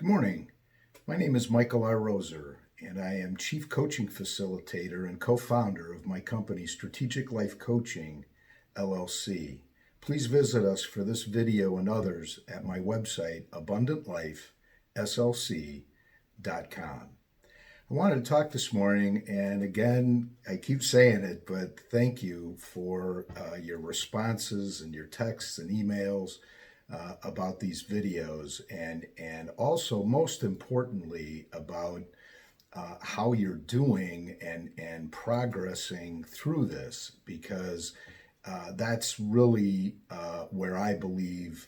Good morning. My name is Michael R. Roser, and I am Chief Coaching Facilitator and co-founder of my company, Strategic Life Coaching, LLC. Please visit us for this video and others at my website, abundantlifeslc.com. I wanted to talk this morning, and again, I keep saying it, but thank you for your responses and your texts and emails about these videos, and also most importantly about how you're doing and progressing through this, because that's really where I believe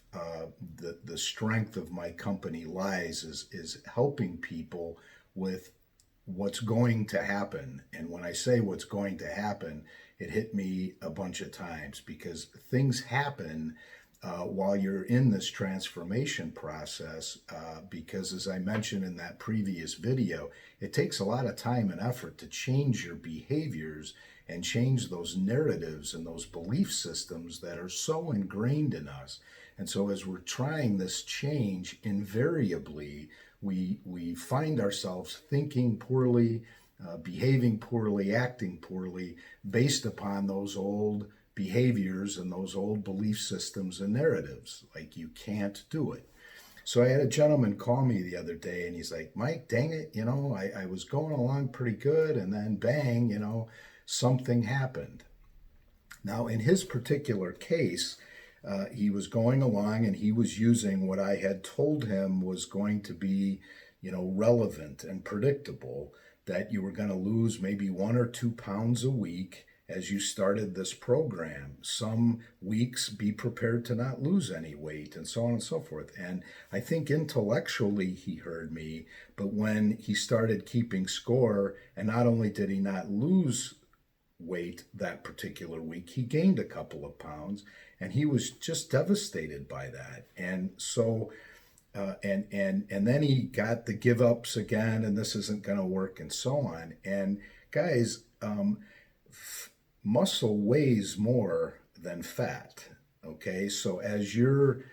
the strength of my company lies, is helping people with what's going to happen. And when I say what's going to happen, it hit me a bunch of times, because things happen while you're in this transformation process, because as I mentioned in that previous video, it takes a lot of time and effort to change your behaviors and change those narratives and those belief systems that are so ingrained in us. And so as we're trying this change, invariably we find ourselves thinking poorly, behaving poorly, acting poorly based upon those old behaviors and those old belief systems and narratives, like you can't do it. So I had a gentleman call me the other day, and he's like, Mike, dang it, I was going along pretty good, and then bang, something happened. Now, in his particular case, he was going along and he was using what I had told him was going to be, relevant and predictable, that you were going to lose maybe 1 or 2 pounds a week as you started this program. Some weeks be prepared to not lose any weight, and so on and so forth. And I think intellectually he heard me, but when he started keeping score, and not only did he not lose weight that particular week, he gained a couple of pounds, and he was just devastated by that. And so and then he got the give ups again, and this isn't going to work, and so on. And guys, muscle weighs more than fat. Okay, so as you're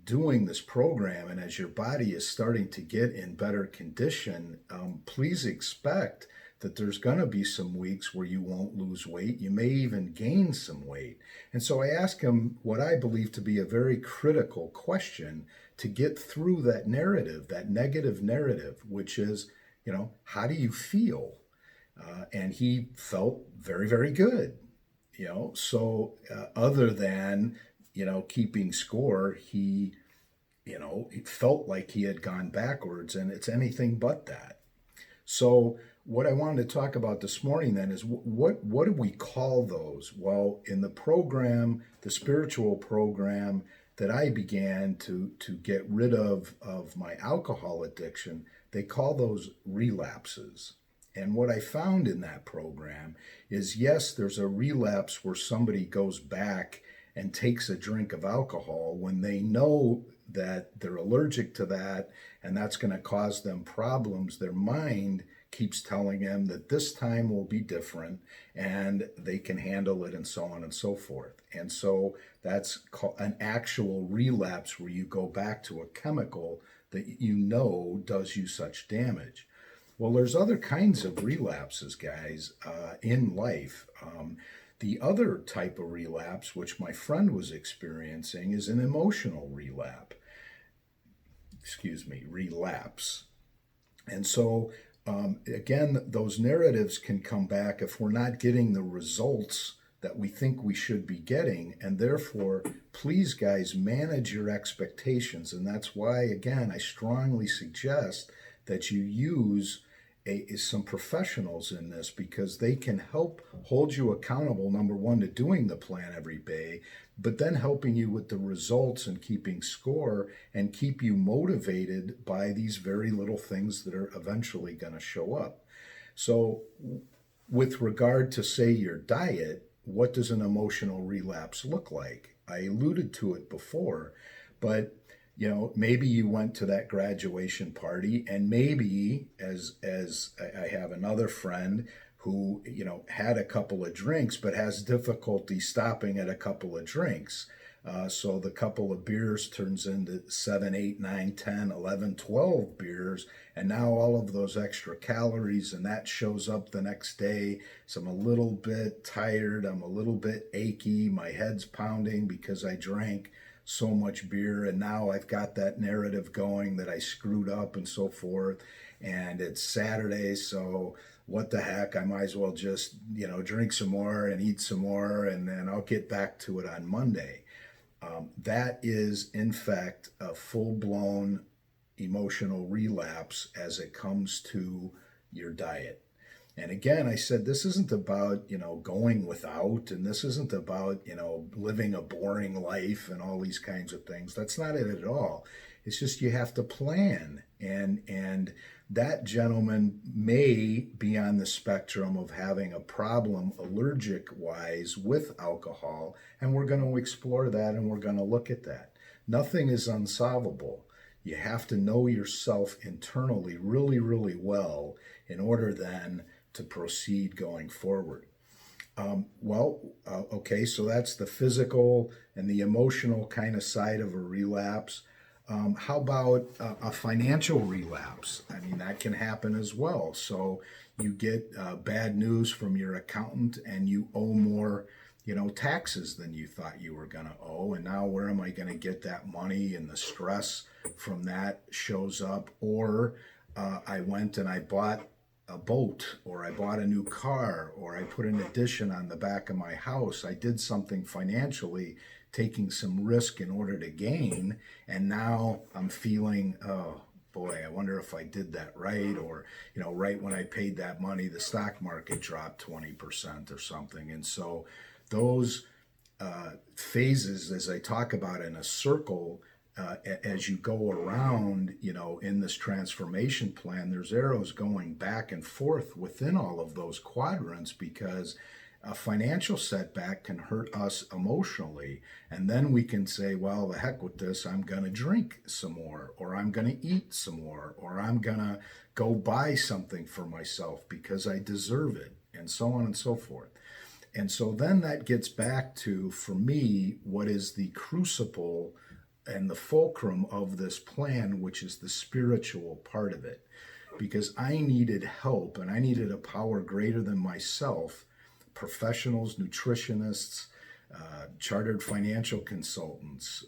doing this program and as your body is starting to get in better condition, please expect that there's going to be some weeks where you won't lose weight. You may even gain some weight. And so I asked him what I believe to be a very critical question to get through that narrative, that negative narrative, which is, how do you feel? And he felt very, very good. So other than, keeping score, he felt like he had gone backwards, and it's anything but that. So what I wanted to talk about this morning then is what do we call those? Well, in the program, the spiritual program that I began to get rid of my alcohol addiction, they call those relapses. And what I found in that program is, yes, there's a relapse where somebody goes back and takes a drink of alcohol when they know that they're allergic to that and that's going to cause them problems. Their mind keeps telling them that this time will be different and they can handle it, and so on and so forth. And so that's an actual relapse, where you go back to a chemical that does you such damage. Well, there's other kinds of relapses, guys, in life. The other type of relapse, which my friend was experiencing, is an emotional relapse. And so, again, those narratives can come back if we're not getting the results that we think we should be getting. And therefore, please, guys, manage your expectations. And that's why, again, I strongly suggest that you use some professionals in this, because they can help hold you accountable, number one, to doing the plan every day, but then helping you with the results and keeping score, and keep you motivated by these very little things that are eventually going to show up. So with regard to, say, your diet, what does an emotional relapse look like? I alluded to it before, but maybe you went to that graduation party, and maybe as I have another friend who, had a couple of drinks but has difficulty stopping at a couple of drinks. So the couple of beers turns into 7, 8, 9, 10, 11, 12 beers. And now all of those extra calories, and that shows up the next day. So I'm a little bit tired. I'm a little bit achy. My head's pounding because I drank so much beer. And now I've got that narrative going that I screwed up and so forth. And it's Saturday, so what the heck? I might as well just, drink some more and eat some more, and then I'll get back to it on Monday. That is, in fact, a full-blown emotional relapse as it comes to your diet. And again, I said this isn't about, going without, and this isn't about, living a boring life and all these kinds of things. That's not it at all. It's just you have to plan. And that gentleman may be on the spectrum of having a problem allergic wise with alcohol, and we're going to explore that and we're going to look at that. Nothing is unsolvable. You have to know yourself internally really, really well in order then to proceed going forward. Okay, so that's the physical and the emotional kind of side of a relapse. How about a financial relapse? I mean, that can happen as well. So you get bad news from your accountant and you owe more, taxes than you thought you were going to owe. And now where am I going to get that money? And the stress from that shows up. Or I went and I bought a boat, or I bought a new car, or I put an addition on the back of my house. I did something financially, taking some risk in order to gain, and now I'm feeling, oh boy, I wonder if I did that right. Or, right when I paid that money, the stock market dropped 20% or something. And so those phases, as I talk about in a circle, as you go around, in this transformation plan, there's arrows going back and forth within all of those quadrants, because a financial setback can hurt us emotionally. And then we can say, well, the heck with this, I'm going to drink some more, or I'm going to eat some more, or I'm going to go buy something for myself because I deserve it, and so on and so forth. And so then that gets back to, for me, what is the crucible and the fulcrum of this plan, which is the spiritual part of it. Because I needed help, and I needed a power greater than myself, professionals, nutritionists, chartered financial consultants,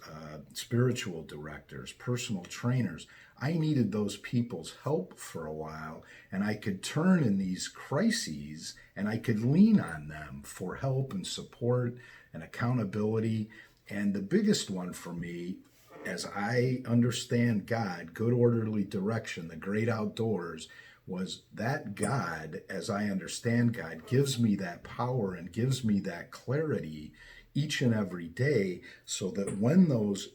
spiritual directors, personal trainers. I needed those people's help for a while, and I could turn in these crises and I could lean on them for help and support and accountability. And the biggest one for me, as I understand God, good orderly direction, the great outdoors, was that God, as I understand God, gives me that power and gives me that clarity each and every day, so that when those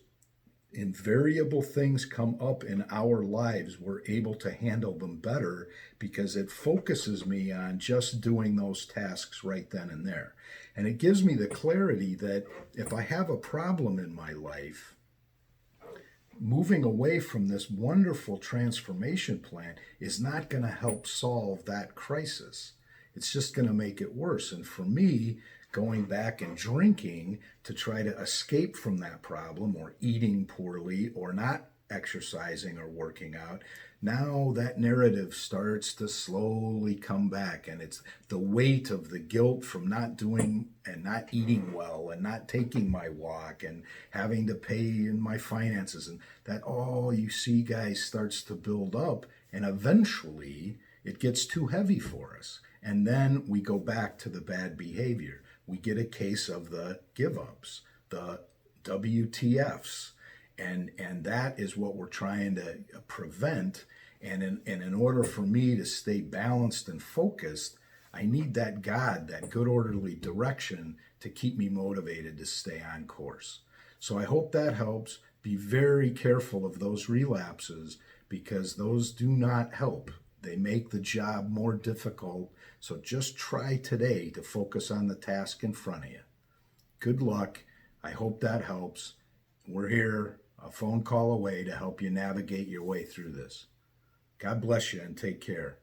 invariable things come up in our lives, we're able to handle them better, because it focuses me on just doing those tasks right then and there. And it gives me the clarity that if I have a problem in my life, moving away from this wonderful transformation plan is not going to help solve that crisis. It's just going to make it worse. And for me, going back and drinking to try to escape from that problem, or eating poorly, or not exercising or working out, now that narrative starts to slowly come back, and it's the weight of the guilt from not doing and not eating well and not taking my walk and having to pay in my finances, and that all, you see, guys, starts to build up, and eventually it gets too heavy for us, and then we go back to the bad behavior. We get a case of the give-ups, the WTFs, and that is what we're trying to prevent. And in order for me to stay balanced and focused, I need that God, that good orderly direction, to keep me motivated to stay on course. So I hope that helps. Be very careful of those relapses, because those do not help. They make the job more difficult. So just try today to focus on the task in front of you. Good luck. I hope that helps. We're here, a phone call away, to help you navigate your way through this. God bless you and take care.